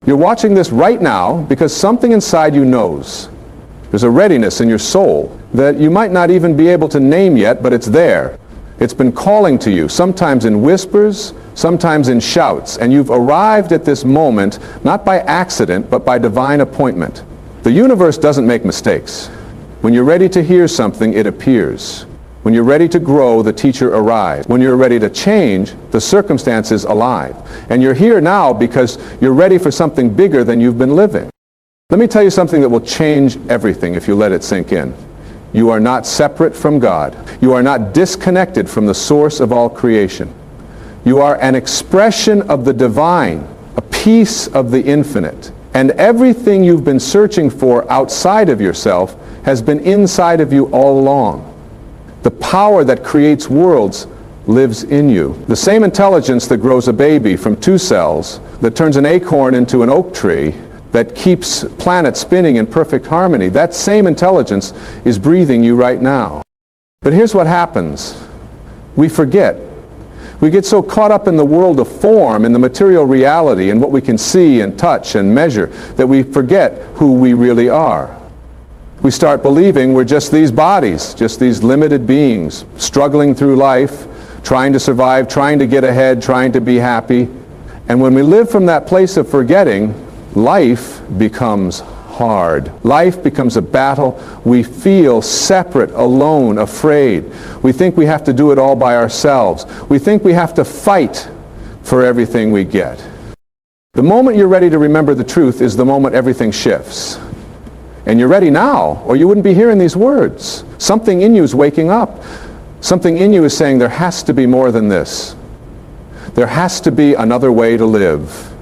You're watching this right now because something inside you knows. There's a readiness in your soul that you might not even be able to name yet, but it's there. It's been calling to you, sometimes in whispers, sometimes in shouts, and you've arrived at this moment not by accident, but by divine appointment. The universe doesn't make mistakes. When you're ready to hear something, it appears. When you're ready to grow, the teacher arrives. When you're ready to change, the circumstance is alive. And you're here now because you're ready for something bigger than you've been living. Let me tell you something that will change everything if you let it sink in. You are not separate from God. You are not disconnected from the source of all creation. You are an expression of the divine, a piece of the infinite. And everything you've been searching for outside of yourself has been inside of you all along. The power that creates worlds lives in you. The same intelligence that grows a baby from 2 cells, that turns an acorn into an oak tree, that keeps planets spinning in perfect harmony, that same intelligence is breathing you right now. But here's what happens. We forget. We get so caught up in the world of form, in the material reality, and what we can see and touch and measure, that we forget who we really are. We start believing we're just these bodies, just these limited beings, struggling through life, trying to survive, trying to get ahead, trying to be happy. And when we live from that place of forgetting, life becomes hard. Life becomes a battle. We feel separate, alone, afraid. We think we have to do it all by ourselves. We think we have to fight for everything we get. The moment you're ready to remember the truth is the moment everything shifts. And you're ready now, or you wouldn't be hearing these words. Something in you is waking up. Something in you is saying there has to be more than this. There has to be another way to live.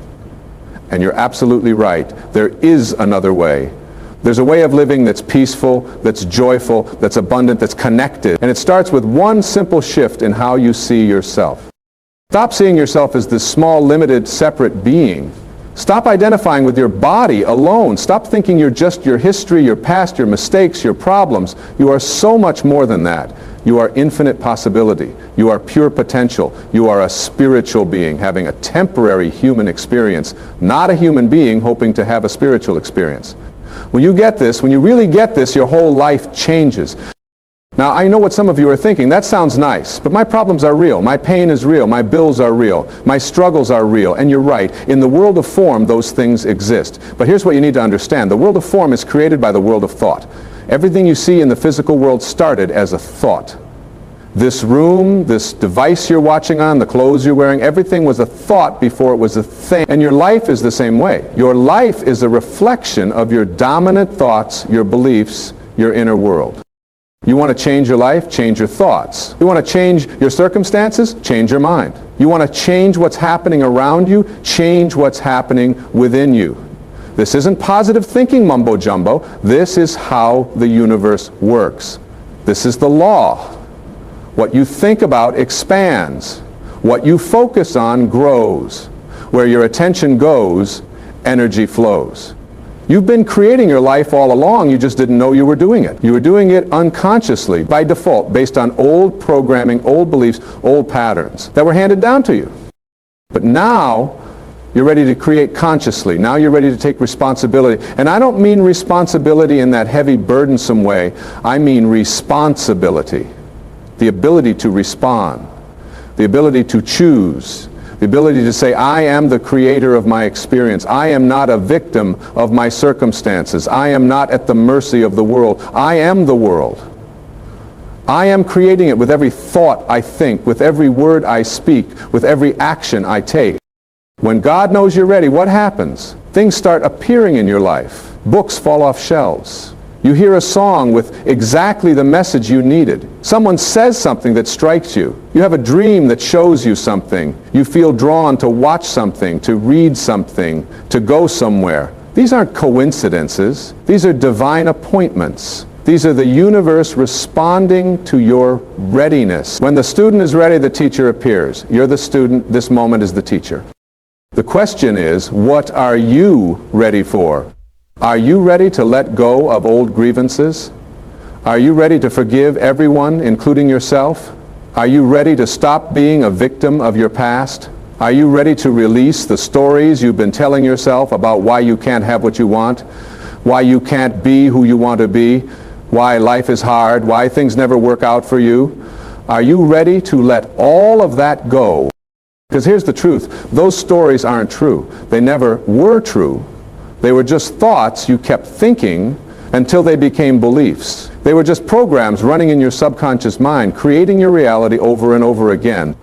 And you're absolutely right. There is another way. There's a way of living that's peaceful, that's joyful, that's abundant, that's connected. And it starts with one simple shift in how you see yourself. Stop seeing yourself as this small, limited, separate being. Stop identifying with your body alone. Stop thinking you're just your history, your past, your mistakes, your problems. You are so much more than that. You are infinite possibility. You are pure potential. You are a spiritual being having a temporary human experience, not a human being hoping to have a spiritual experience. When you get this, when you really get this, your whole life changes. Now, I know what some of you are thinking. That sounds nice, but my problems are real. My pain is real. My bills are real. My struggles are real. And you're right. In the world of form, those things exist. But here's what you need to understand. The world of form is created by the world of thought. Everything you see in the physical world started as a thought. This room, this device you're watching on, the clothes you're wearing, everything was a thought before it was a thing. And your life is the same way. Your life is a reflection of your dominant thoughts, your beliefs, your inner world. You want to change your life? Change your thoughts. You want to change your circumstances? Change your mind. You want to change what's happening around you? Change what's happening within you. This isn't positive thinking mumbo jumbo. This is how the universe works. This is the law. What you think about expands. What you focus on grows. Where your attention goes, energy flows. You've been creating your life all along, you just didn't know you were doing it. You were doing it unconsciously, by default, based on old programming, old beliefs, old patterns that were handed down to you. But now, you're ready to create consciously. Now you're ready to take responsibility. And I don't mean responsibility in that heavy, burdensome way. I mean responsibility. The ability to respond. The ability to choose. The ability to say, I am the creator of my experience. I am not a victim of my circumstances. I am not at the mercy of the world. I am the world. I am creating it with every thought I think, with every word I speak, with every action I take. When God knows you're ready, what happens? Things start appearing in your life. Books fall off shelves. You hear a song with exactly the message you needed. Someone says something that strikes you. You have a dream that shows you something. You feel drawn to watch something, to read something, to go somewhere. These aren't coincidences. These are divine appointments. These are the universe responding to your readiness. When the student is ready, the teacher appears. You're the student. This moment is the teacher. The question is, what are you ready for? Are you ready to let go of old grievances? Are you ready to forgive everyone, including yourself? Are you ready to stop being a victim of your past? Are you ready to release the stories you've been telling yourself about why you can't have what you want, why you can't be who you want to be, why life is hard, why things never work out for you? Are you ready to let all of that go? Because here's the truth. Those stories aren't true. They never were true. They were just thoughts you kept thinking until they became beliefs. They were just programs running in your subconscious mind, creating your reality over and over again.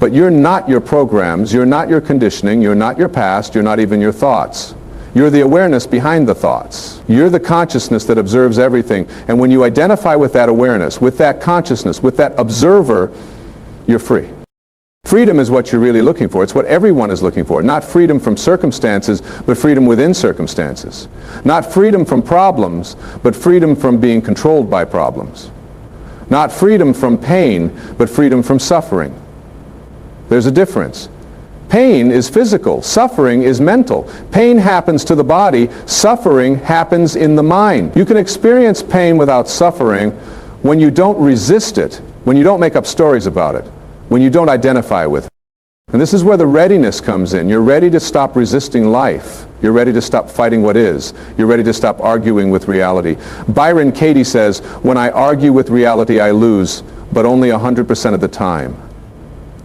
But you're not your programs, you're not your conditioning, you're not your past, you're not even your thoughts. You're the awareness behind the thoughts. You're the consciousness that observes everything. And when you identify with that awareness, with that consciousness, with that observer, you're free. Freedom is what you're really looking for. It's what everyone is looking for. Not freedom from circumstances, but freedom within circumstances. Not freedom from problems, but freedom from being controlled by problems. Not freedom from pain, but freedom from suffering. There's a difference. Pain is physical. Suffering is mental. Pain happens to the body. Suffering happens in the mind. You can experience pain without suffering when you don't resist it, when you don't make up stories about it, when you don't identify with it. And this is where the readiness comes in. You're ready to stop resisting life. You're ready to stop fighting what is. You're ready to stop arguing with reality. Byron Katie says, "When I argue with reality, I lose, but only 100% of the time."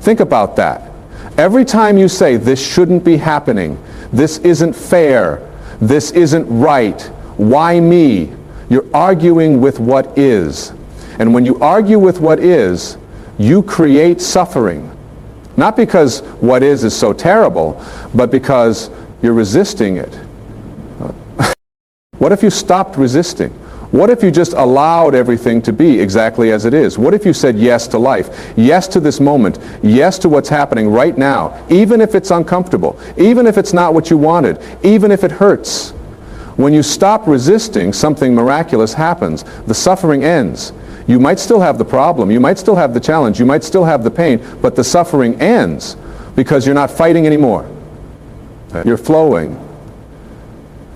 Think about that. Every time you say, this shouldn't be happening, this isn't fair, this isn't right, why me? You're arguing with what is. And when you argue with what is, you create suffering. Not because what is so terrible, but because you're resisting it. What if you stopped resisting? What if you just allowed everything to be exactly as it is? What if you said yes to life, yes to this moment, yes to what's happening right now, even if it's uncomfortable, even if it's not what you wanted, even if it hurts? When you stop resisting, something miraculous happens. The suffering ends. You might still have the problem, you might still have the challenge, you might still have the pain, but the suffering ends because you're not fighting anymore. You're flowing.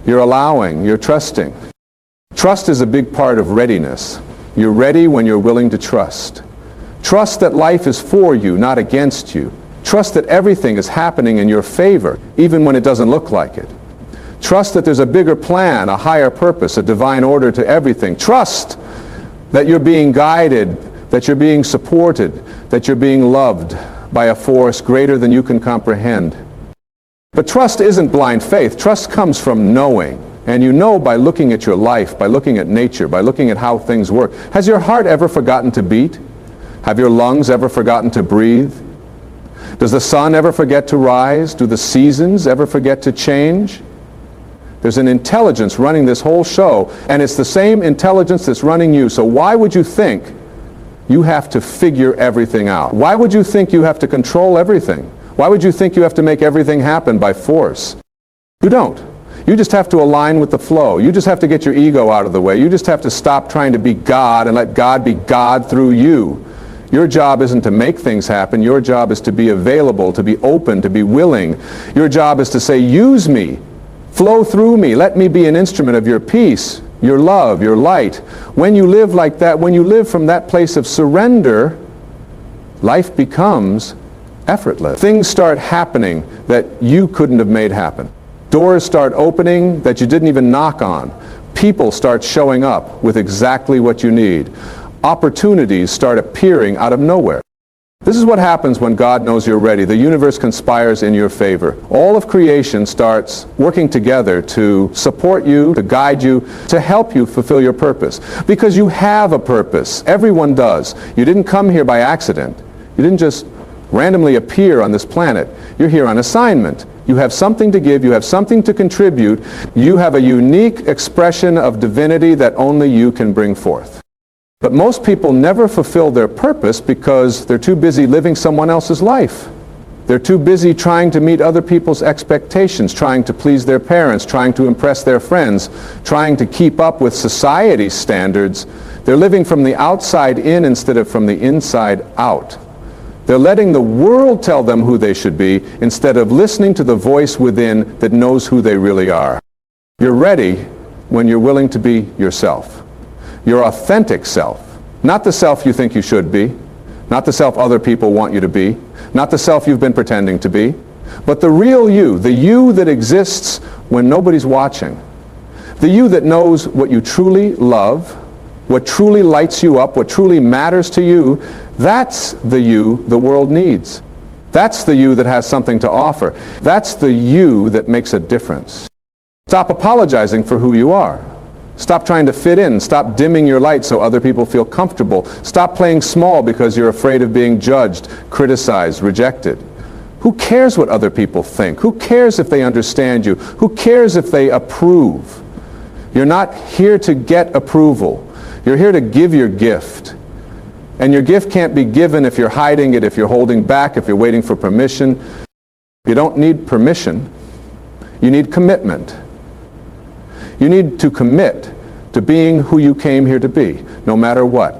You're allowing. You're trusting. Trust is a big part of readiness. You're ready when you're willing to trust. Trust that life is for you, not against you. Trust that everything is happening in your favor, even when it doesn't look like it. Trust that there's a bigger plan, a higher purpose, a divine order to everything. Trust that you're being guided, that you're being supported, that you're being loved by a force greater than you can comprehend. But trust isn't blind faith. Trust comes from knowing. And you know by looking at your life, by looking at nature, by looking at how things work. Has your heart ever forgotten to beat? Have your lungs ever forgotten to breathe? Does the sun ever forget to rise? Do the seasons ever forget to change? There's an intelligence running this whole show, and it's the same intelligence that's running you. So why would you think you have to figure everything out? Why would you think you have to control everything? Why would you think you have to make everything happen by force? You don't. You just have to align with the flow. You just have to get your ego out of the way. You just have to stop trying to be God and let God be God through you. Your job isn't to make things happen. Your job is to be available, to be open, to be willing. Your job is to say, use me, flow through me, let me be an instrument of your peace, your love, your light. When you live like that, when you live from that place of surrender, life becomes effortless. Things start happening that you couldn't have made happen. Doors start opening that you didn't even knock on. People start showing up with exactly what you need. Opportunities start appearing out of nowhere. This is what happens when God knows you're ready. The universe conspires in your favor. All of creation starts working together to support you, to guide you, to help you fulfill your purpose. Because you have a purpose. Everyone does. You didn't come here by accident. You didn't just randomly appear on this planet. You're here on assignment. You have something to give. You have something to contribute. You have a unique expression of divinity that only you can bring forth. But most people never fulfill their purpose because they're too busy living someone else's life. They're too busy trying to meet other people's expectations, trying to please their parents, trying to impress their friends, trying to keep up with society's standards. They're living from the outside in instead of from the inside out. They're letting the world tell them who they should be instead of listening to the voice within that knows who they really are. You're ready when you're willing to be yourself. Your authentic self. Not the self you think you should be. Not the self other people want you to be. Not the self you've been pretending to be, but the real you, the you that exists when nobody's watching. The you that knows what you truly love, what truly lights you up, what truly matters to you. That's the you the world needs. That's the you that has something to offer. That's the you that makes a difference. Stop apologizing for who you are. Stop trying to fit in. Stop dimming your light so other people feel comfortable. Stop playing small because you're afraid of being judged, criticized, rejected. Who cares what other people think? Who cares if they understand you? Who cares if they approve? You're not here to get approval. You're here to give your gift. And your gift can't be given if you're hiding it, if you're holding back, if you're waiting for permission. You don't need permission. You need commitment. You need to commit to being who you came here to be, no matter what.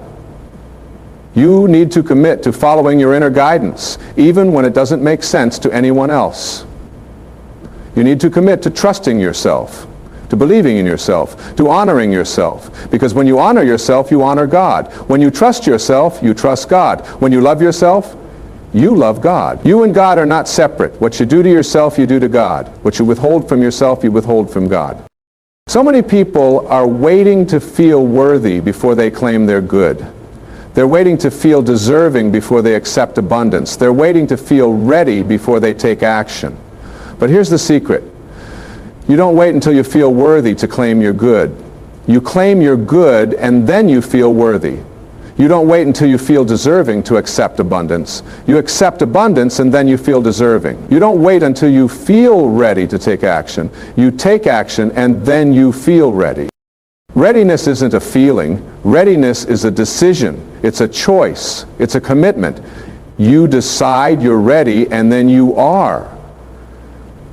You need to commit to following your inner guidance, even when it doesn't make sense to anyone else. You need to commit to trusting yourself, to believing in yourself, to honoring yourself. Because when you honor yourself, you honor God. When you trust yourself, you trust God. When you love yourself, you love God. You and God are not separate. What you do to yourself, you do to God. What you withhold from yourself, you withhold from God. So many people are waiting to feel worthy before they claim they're good. They're waiting to feel deserving before they accept abundance. They're waiting to feel ready before they take action. But here's the secret. You don't wait until you feel worthy to claim you're good. You claim you're good and then you feel worthy. You don't wait until you feel deserving to accept abundance. You accept abundance and then you feel deserving. You don't wait until you feel ready to take action. You take action and then you feel ready. Readiness isn't a feeling. Readiness is a decision. It's a choice. It's a commitment. You decide you're ready and then you are.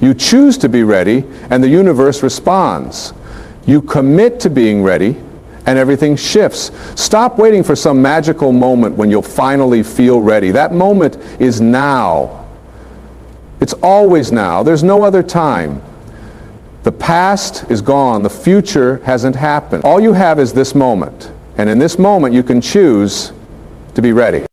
You choose to be ready and the universe responds. You commit to being ready and everything shifts. Stop waiting for some magical moment when you'll finally feel ready. That moment is now. It's always now. There's no other time. The past is gone. The future hasn't happened. All you have is this moment. And in this moment you can choose to be ready.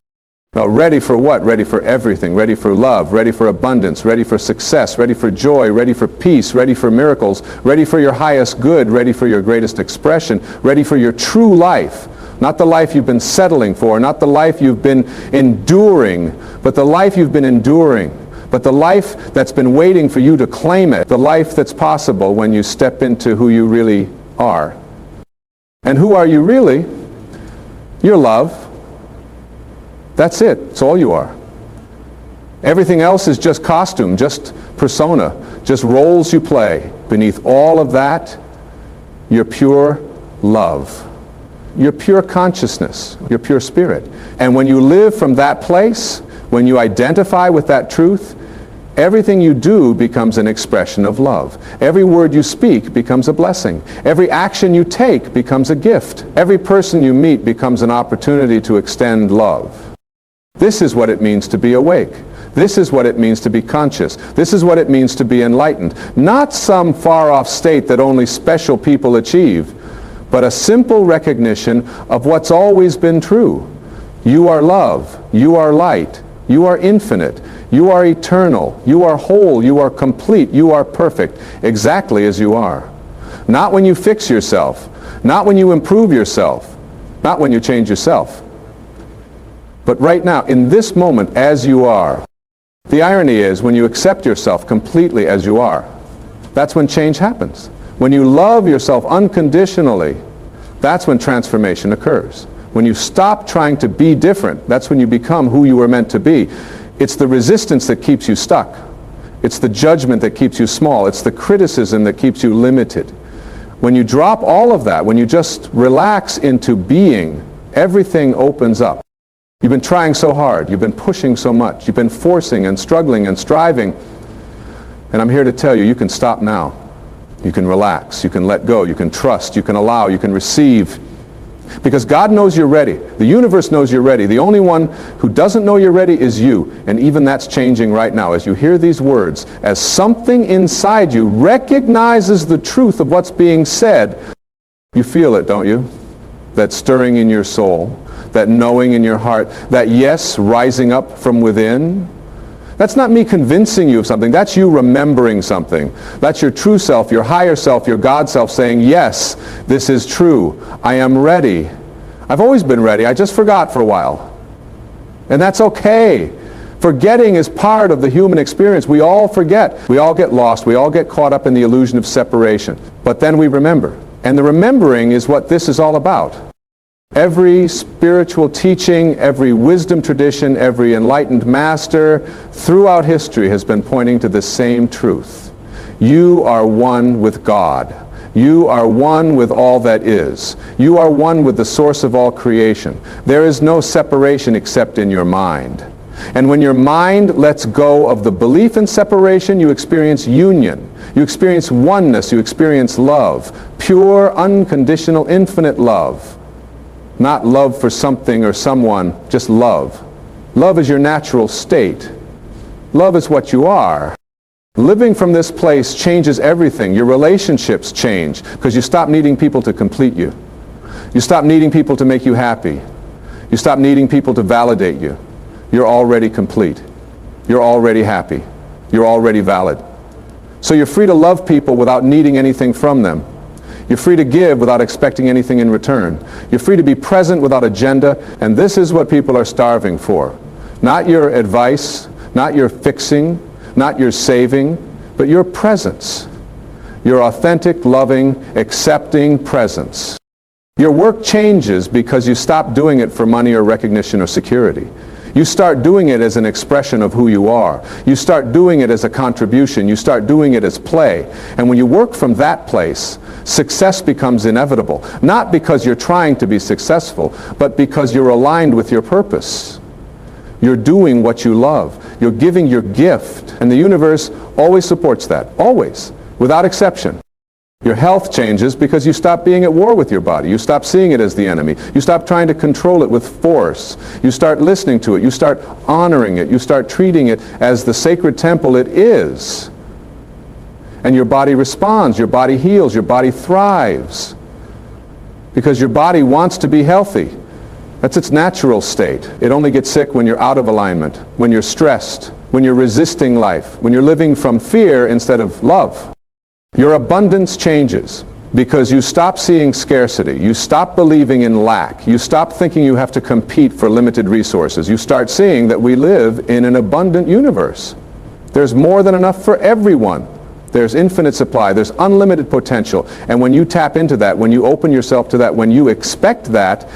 Now, ready for what? Ready for everything. Ready for love. Ready for abundance. Ready for success. Ready for joy. Ready for peace. Ready for miracles. Ready for your highest good. Ready for your greatest expression. Ready for your true life. Not the life you've been settling for. Not the life you've been enduring. But the life you've been enduring. But the life that's been waiting for you to claim it. The life that's possible when you step into who you really are. And who are you really? You're love. That's it. It's all you are. Everything else is just costume, just persona, just roles you play. Beneath all of that, you're pure love. You're pure consciousness. You're pure spirit. And when you live from that place, when you identify with that truth, everything you do becomes an expression of love. Every word you speak becomes a blessing. Every action you take becomes a gift. Every person you meet becomes an opportunity to extend love. This is what it means to be awake. This is what it means to be conscious. This is what it means to be enlightened. Not some far-off state that only special people achieve, but a simple recognition of what's always been true. You are love. You are light. You are infinite. You are eternal. You are whole. You are complete. You are perfect, exactly as you are. Not when you fix yourself. Not when you improve yourself. Not when you change yourself. But right now, in this moment, as you are. The irony is, when you accept yourself completely as you are, that's when change happens. When you love yourself unconditionally, that's when transformation occurs. When you stop trying to be different, that's when you become who you were meant to be. It's the resistance that keeps you stuck. It's the judgment that keeps you small. It's the criticism that keeps you limited. When you drop all of that, when you just relax into being, everything opens up. You've been trying so hard. You've been pushing so much. You've been forcing and struggling and striving. And I'm here to tell you, you can stop now. You can relax. You can let go. You can trust. You can allow. You can receive. Because God knows you're ready. The universe knows you're ready. The only one who doesn't know you're ready is you. And even that's changing right now as you hear these words. As something inside you recognizes the truth of what's being said, you feel it, don't you? That stirring in your soul. That knowing in your heart, that yes rising up from within, That's not me convincing you of something. That's you remembering something. That's your true self, your higher self, your God self saying, yes, this is true. I am ready. I've always been ready. I just forgot for a while. And that's okay. Forgetting is part of the human experience. We all forget. We all get lost. We all get caught up in the illusion of separation. But then we remember. And the remembering is what this is all about. Every spiritual teaching, every wisdom tradition, every enlightened master throughout history has been pointing to the same truth. You are one with God. You are one with all that is. You are one with the source of all creation. There is no separation except in your mind. And when your mind lets go of the belief in separation, you experience union. You experience oneness. You experience love. Pure, unconditional, infinite love. Not love for something or someone, just love. Love is your natural state. Love is what you are. Living from this place changes everything. Your relationships change because you stop needing people to complete you. You stop needing people to make you happy. You stop needing people to validate you. You're already complete. You're already happy. You're already valid. So you're free to love people without needing anything from them. You're free to give without expecting anything in return. You're free to be present without agenda, and this is what people are starving for. Not your advice, not your fixing, not your saving, but your presence. Your authentic, loving, accepting presence. Your work changes because you stop doing it for money or recognition or security. You start doing it as an expression of who you are. You start doing it as a contribution. You start doing it as play. And when you work from that place, success becomes inevitable. Not because you're trying to be successful, but because you're aligned with your purpose. You're doing what you love. You're giving your gift. And the universe always supports that. Always. Without exception. Your health changes because you stop being at war with your body. You stop seeing it as the enemy. You stop trying to control it with force. You start listening to it. You start honoring it. You start treating it as the sacred temple it is. And your body responds. Your body heals. Your body thrives. Because your body wants to be healthy. That's its natural state. It only gets sick when you're out of alignment, when you're stressed, when you're resisting life, when you're living from fear instead of love. Your abundance changes because you stop seeing scarcity. You stop believing in lack. You stop thinking you have to compete for limited resources. You start seeing that we live in an abundant universe. There's more than enough for everyone. There's infinite supply. There's unlimited potential. And when you tap into that, when you open yourself to that, when you expect that,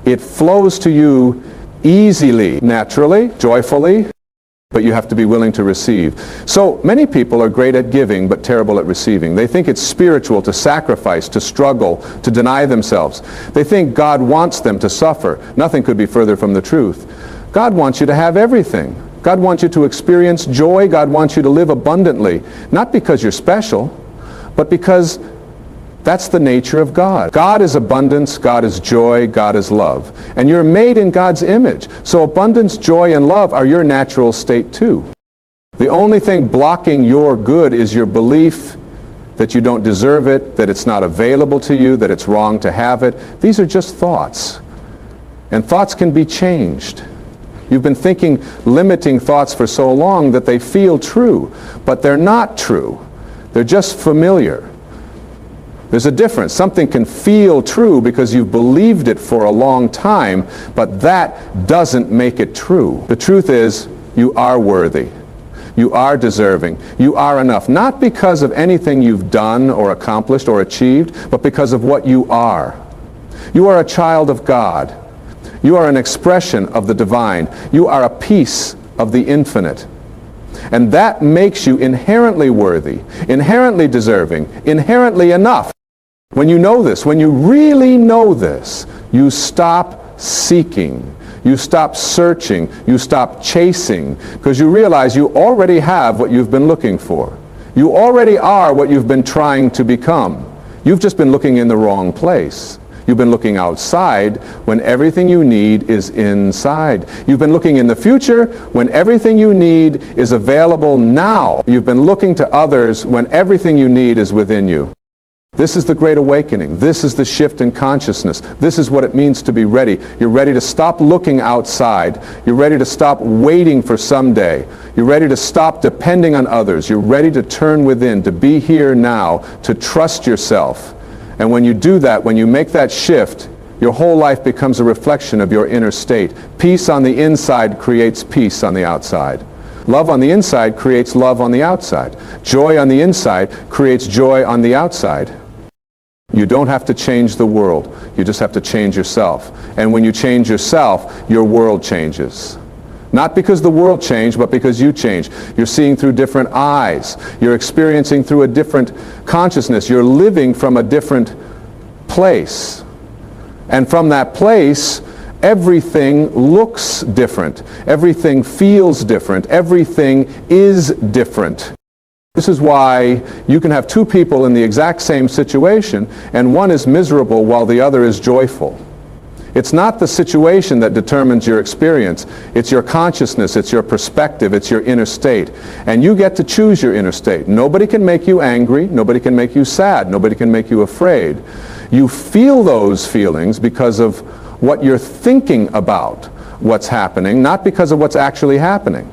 it flows to you easily, naturally, joyfully. But you have to be willing to receive. So many people are great at giving but terrible at receiving. They think it's spiritual to sacrifice, to struggle, to deny themselves. They think God wants them to suffer. Nothing could be further from the truth. God wants you to have everything. God wants you to experience joy. God wants you to live abundantly. Not because you're special, but because that's the nature of God. God is abundance, God is joy, God is love. And you're made in God's image. So abundance, joy, and love are your natural state too. The only thing blocking your good is your belief that you don't deserve it, that it's not available to you, that it's wrong to have it. These are just thoughts. And thoughts can be changed. You've been thinking limiting thoughts for so long that they feel true, but they're not true. They're just familiar. There's a difference. Something can feel true because you've believed it for a long time, but that doesn't make it true. The truth is, you are worthy. You are deserving. You are enough. Not because of anything you've done or accomplished or achieved, but because of what you are. You are a child of God. You are an expression of the divine. You are a piece of the infinite. And that makes you inherently worthy, inherently deserving, inherently enough. When you know this, when you really know this, you stop seeking, you stop searching, you stop chasing, because you realize you already have what you've been looking for. You already are what you've been trying to become. You've just been looking in the wrong place. You've been looking outside when everything you need is inside. You've been looking in the future when everything you need is available now. You've been looking to others when everything you need is within you. This is the Great Awakening. This is the shift in consciousness. This is what it means to be ready. You're ready to stop looking outside. You're ready to stop waiting for someday. You're ready to stop depending on others. You're ready to turn within, to be here now, to trust yourself. And when you do that, when you make that shift, your whole life becomes a reflection of your inner state. Peace on the inside creates peace on the outside. Love on the inside creates love on the outside. Joy on the inside creates joy on the outside. You don't have to change the world. You just have to change yourself. And when you change yourself, your world changes. Not because the world changed, but because you change. You're seeing through different eyes. You're experiencing through a different consciousness. You're living from a different place. And from that place, everything looks different. Everything feels different. Everything is different. This is why you can have two people in the exact same situation, and one is miserable while the other is joyful. It's not the situation that determines your experience. It's your consciousness, it's your perspective, it's your inner state. And you get to choose your inner state. Nobody can make you angry, nobody can make you sad, nobody can make you afraid. You feel those feelings because of what you're thinking about what's happening, not because of what's actually happening.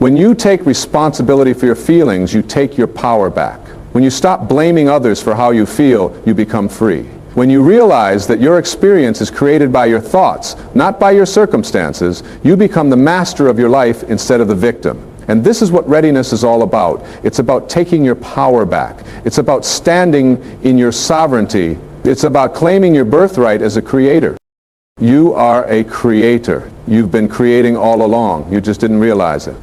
When you take responsibility for your feelings, you take your power back. When you stop blaming others for how you feel, you become free. When you realize that your experience is created by your thoughts, not by your circumstances, you become the master of your life instead of the victim. And this is what readiness is all about. It's about taking your power back. It's about standing in your sovereignty. It's about claiming your birthright as a creator. You are a creator. You've been creating all along. You just didn't realize it.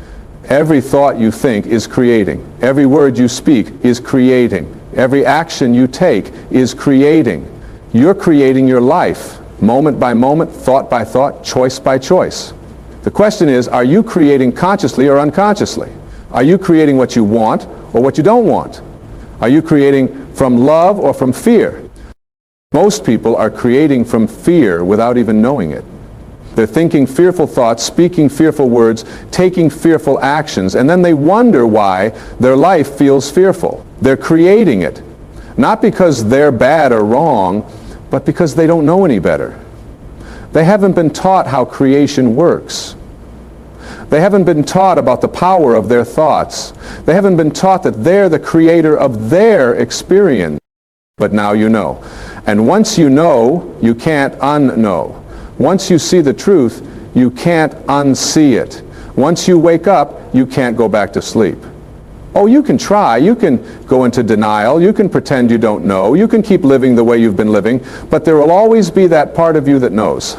Every thought you think is creating. Every word you speak is creating. Every action you take is creating. You're creating your life, moment by moment, thought by thought, choice by choice. The question is, are you creating consciously or unconsciously? Are you creating what you want or what you don't want? Are you creating from love or from fear? Most people are creating from fear without even knowing it. They're thinking fearful thoughts, speaking fearful words, taking fearful actions, and then they wonder why their life feels fearful. They're creating it, not because they're bad or wrong, but because they don't know any better. They haven't been taught how creation works. They haven't been taught about the power of their thoughts. They haven't been taught that they're the creator of their experience. But now you know. And once you know, you can't unknow. Once you see the truth, you can't unsee it. Once you wake up, you can't go back to sleep. Oh, you can try. You can go into denial. You can pretend you don't know. You can keep living the way you've been living. But there will always be that part of you that knows.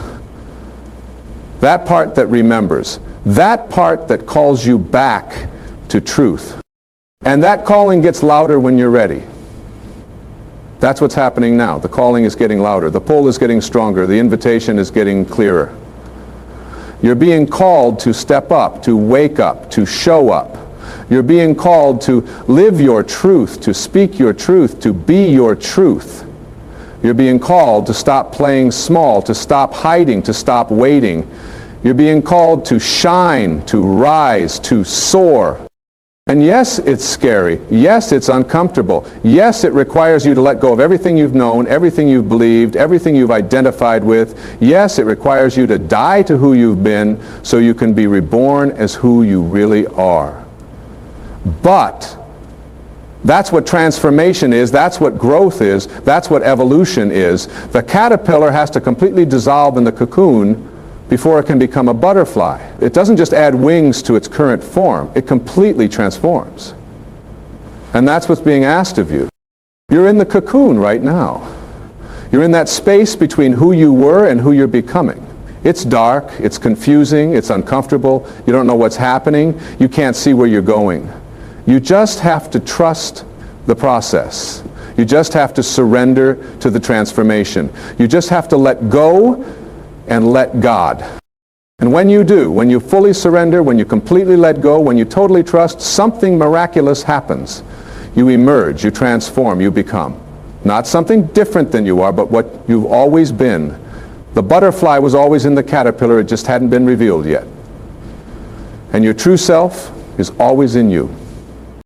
That part that remembers. That part that calls you back to truth. And that calling gets louder when you're ready. That's what's happening now. The calling is getting louder. The pull is getting stronger. The invitation is getting clearer. You're being called to step up, to wake up, to show up. You're being called to live your truth, to speak your truth, to be your truth. You're being called to stop playing small, to stop hiding, to stop waiting. You're being called to shine, to rise, to soar. And yes, it's scary. Yes, it's uncomfortable. Yes, it requires you to let go of everything you've known, everything you've believed, everything you've identified with. Yes, it requires you to die to who you've been so you can be reborn as who you really are. But that's what transformation is. That's what growth is. That's what evolution is. The caterpillar has to completely dissolve in the cocoon before it can become a butterfly. It doesn't just add wings to its current form. It completely transforms. And that's what's being asked of you. You're in the cocoon right now. You're in that space between who you were and who you're becoming. It's dark, it's confusing, it's uncomfortable, you don't know what's happening, you can't see where you're going. You just have to trust the process. You just have to surrender to the transformation. You just have to let go and let God. And when you do, when you fully surrender, when you completely let go, when you totally trust, something miraculous happens. You emerge, you transform, you become. Not something different than you are, but what you've always been. The butterfly was always in the caterpillar, it just hadn't been revealed yet. And your true self is always in you.